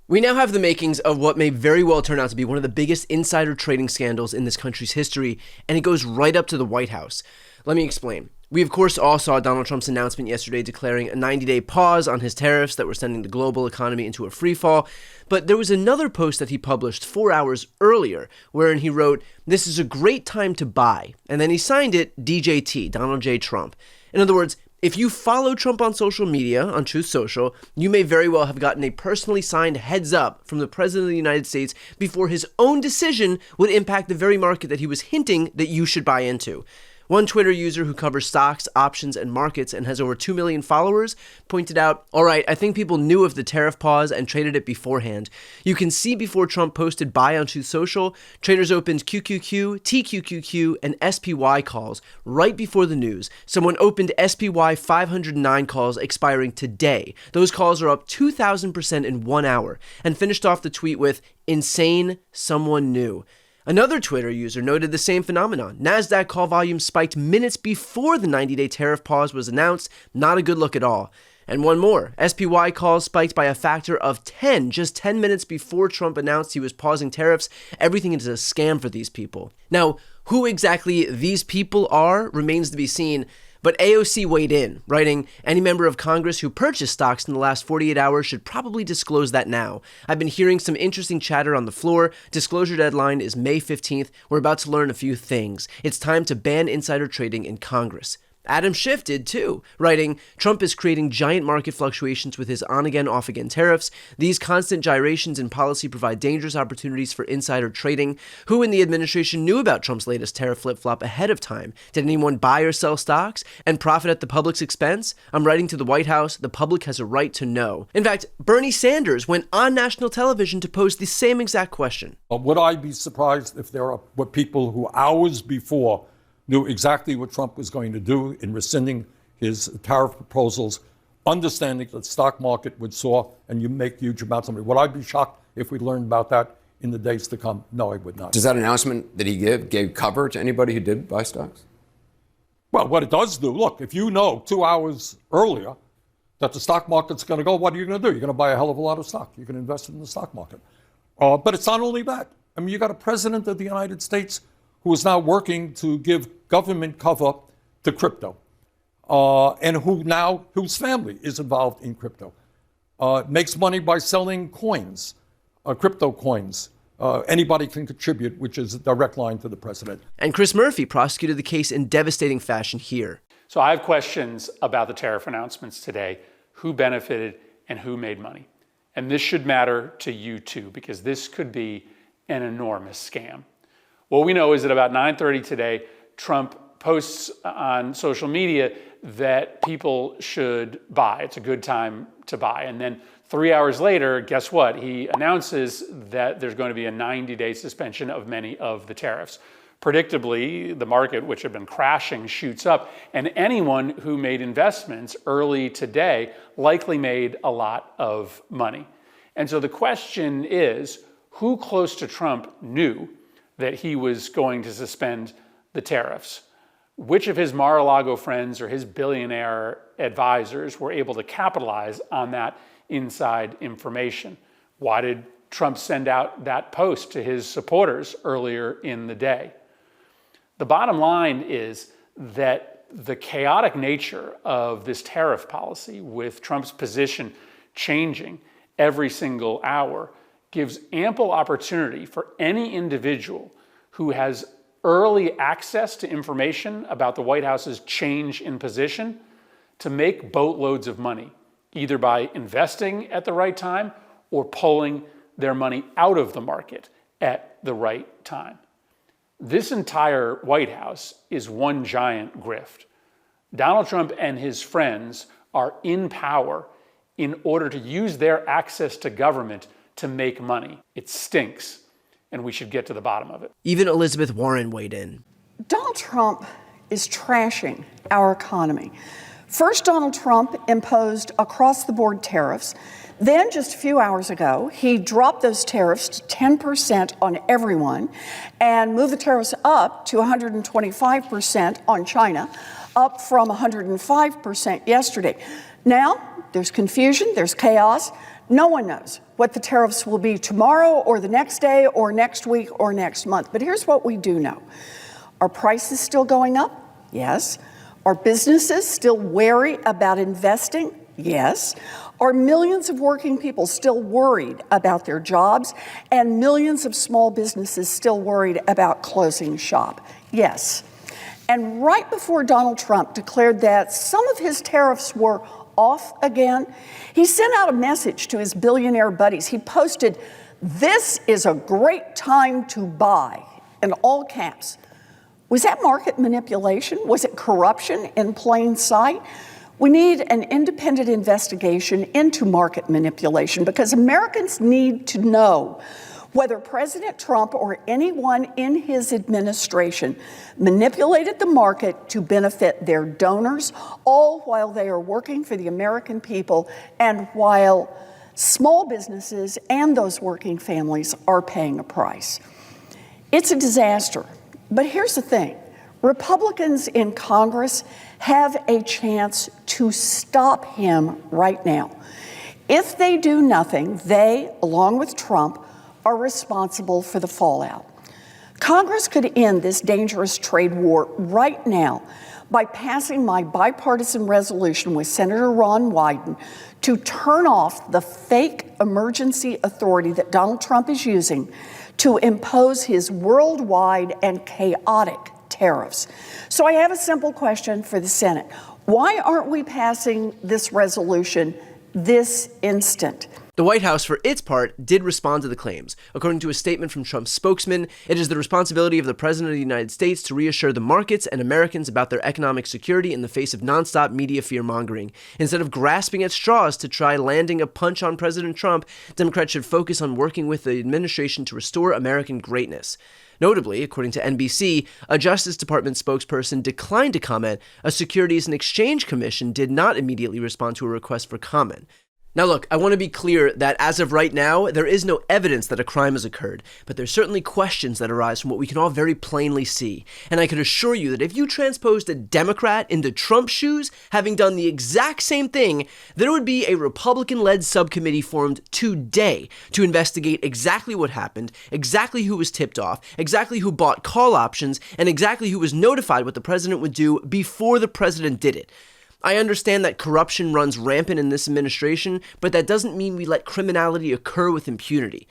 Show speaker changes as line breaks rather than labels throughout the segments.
We now have the makings of what may very well turn out to be one of the biggest insider trading scandals in this country's history, and it goes right up to the White House. Let me explain. We, of course, all saw Donald Trump's announcement yesterday declaring a 90-day pause on his tariffs that were sending the global economy into a freefall. But there was another post that he published 4 hours earlier, wherein he wrote, "This is a great time to buy." And then he signed it DJT, Donald J. Trump. In other words, if you follow Trump on social media, on Truth Social, you may very well have gotten a personally signed heads up from the President of the United States before his own decision would impact the very market that he was hinting that you should buy into. One Twitter user who covers stocks, options, and markets and has over 2 million followers pointed out, "All right, I think people knew of the tariff pause and traded it beforehand. You can see before Trump posted buy on Truth Social, traders opened QQQ, TQQQ, and SPY calls right before the news. Someone opened SPY 509 calls expiring today. Those calls are up 2,000% in 1 hour," and finished off the tweet with, "Insane, someone new." Another Twitter user noted the same phenomenon. NASDAQ call volume spiked minutes before the 90-day tariff pause was announced. Not a good look at all. And one more. SPY calls spiked by a factor of 10, just 10 minutes before Trump announced he was pausing tariffs. Everything is a scam for these people. Now, who exactly these people are remains to be seen. But AOC weighed in, writing, "Any member of Congress who purchased stocks in the last 48 hours should probably disclose that now. I've been hearing some interesting chatter on the floor. Disclosure deadline is May 15th. We're about to learn a few things. It's time to ban insider trading in Congress." Adam Schiff did too, writing, "Trump is creating giant market fluctuations with his on-again, off-again tariffs. These constant gyrations in policy provide dangerous opportunities for insider trading. Who in the administration knew about Trump's latest tariff flip-flop ahead of time? Did anyone buy or sell stocks and profit at the public's expense? I'm writing to the White House. The public has a right to know." In fact, Bernie Sanders went on national television to pose the same exact question.
Would I be surprised if there were people who hours before knew exactly what Trump was going to do in rescinding his tariff proposals, understanding that the stock market would soar and you make huge amounts of money? Would I be shocked if we learned about that in the days to come? No, I would not.
Does that announcement that he gave cover to anybody who did buy stocks?
Well, what it does do, look, if you know 2 hours earlier that the stock market's going to go, what are you going to do? You're going to buy a hell of a lot of stock. You can invest in the stock market. But it's not only that. I mean, you got a president of the United States who is now working to give government cover to crypto, and whose family is involved in crypto, makes money by selling coins, crypto coins. Anybody can contribute, which is a direct line to the president.
And Chris Murphy prosecuted the case in devastating fashion here.
So I have questions about the tariff announcements today. Who benefited and who made money? And this should matter to you too, because this could be an enormous scam. What we know is that about 9:30 today, Trump posts on social media that people should buy. It's a good time to buy. And then 3 hours later, guess what? He announces that there's going to be a 90-day suspension of many of the tariffs. Predictably, the market, which had been crashing, shoots up. And anyone who made investments early today likely made a lot of money. And so the question is, who close to Trump knew that he was going to suspend the tariffs? Which of his Mar-a-Lago friends or his billionaire advisors were able to capitalize on that inside information? Why did Trump send out that post to his supporters earlier in the day? The bottom line is that the chaotic nature of this tariff policy, with Trump's position changing every single hour, gives ample opportunity for any individual who has early access to information about the White House's change in position to make boatloads of money, either by investing at the right time or pulling their money out of the market at the right time. This entire White House is one giant grift. Donald Trump and his friends are in power in order to use their access to government to make money. It stinks, and we should get to the bottom of it.
Even Elizabeth Warren weighed in.
Donald Trump is trashing our economy. First, Donald Trump imposed across-the-board tariffs. Then, just a few hours ago, he dropped those tariffs to 10% on everyone and moved the tariffs up to 125% on China, up from 105% yesterday. Now, there's confusion, there's chaos. No one knows what the tariffs will be tomorrow or the next day or next week or next month. But here's what we do know. Are prices still going up? Yes. Are businesses still wary about investing? Yes. Are millions of working people still worried about their jobs and millions of small businesses still worried about closing shop? Yes. And right before Donald Trump declared that some of his tariffs were off again, he sent out a message to his billionaire buddies. He posted, "This is a great time to buy," in all caps. Was that market manipulation? Was it corruption in plain sight? We need an independent investigation into market manipulation because Americans need to know whether President Trump or anyone in his administration manipulated the market to benefit their donors, all while they are working for the American people and while small businesses and those working families are paying a price. It's a disaster. But here's the thing. Republicans in Congress have a chance to stop him right now. If they do nothing, they, along with Trump, are responsible for the fallout. Congress could end this dangerous trade war right now by passing my bipartisan resolution with Senator Ron Wyden to turn off the fake emergency authority that Donald Trump is using to impose his worldwide and chaotic tariffs. So I have a simple question for the Senate. Why aren't we passing this resolution this instant?
The White House, for its part, did respond to the claims. According to a statement from Trump's spokesman, it is the responsibility of the President of the United States to reassure the markets and Americans about their economic security in the face of nonstop media fear-mongering. Instead of grasping at straws to try landing a punch on President Trump, Democrats should focus on working with the administration to restore American greatness. Notably, according to NBC, a Justice Department spokesperson declined to comment. A Securities and Exchange Commission did not immediately respond to a request for comment. Now look, I want to be clear that as of right now, there is no evidence that a crime has occurred, but there's certainly questions that arise from what we can all very plainly see. And I can assure you that if you transposed a Democrat into Trump's shoes, having done the exact same thing, there would be a Republican-led subcommittee formed today to investigate exactly what happened, exactly who was tipped off, exactly who bought call options, and exactly who was notified what the president would do before the president did it. I understand that corruption runs rampant in this administration, but that doesn't mean we let criminality occur with impunity.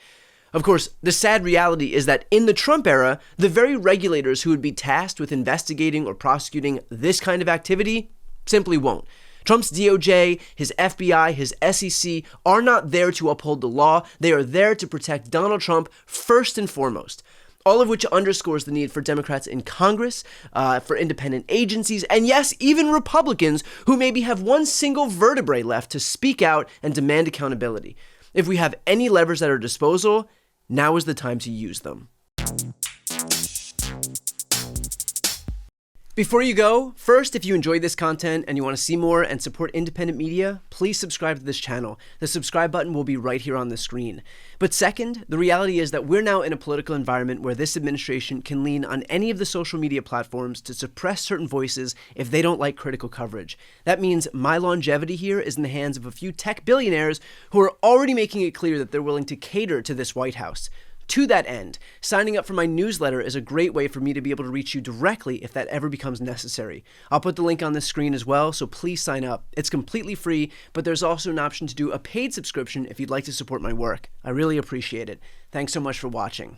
Of course, the sad reality is that in the Trump era, the very regulators who would be tasked with investigating or prosecuting this kind of activity simply won't. Trump's DOJ, his FBI, his SEC are not there to uphold the law. They are there to protect Donald Trump first and foremost. All of which underscores the need for Democrats in Congress, for independent agencies, and yes, even Republicans who maybe have one single vertebrae left to speak out and demand accountability. If we have any levers at our disposal, now is the time to use them. Before you go, first, if you enjoyed this content and you want to see more and support independent media, please subscribe to this channel. The subscribe button will be right here on the screen. But second, the reality is that we're now in a political environment where this administration can lean on any of the social media platforms to suppress certain voices if they don't like critical coverage. That means my longevity here is in the hands of a few tech billionaires who are already making it clear that they're willing to cater to this White House. To that end, signing up for my newsletter is a great way for me to be able to reach you directly if that ever becomes necessary. I'll put the link on this screen as well, so please sign up. It's completely free, but there's also an option to do a paid subscription if you'd like to support my work. I really appreciate it. Thanks so much for watching.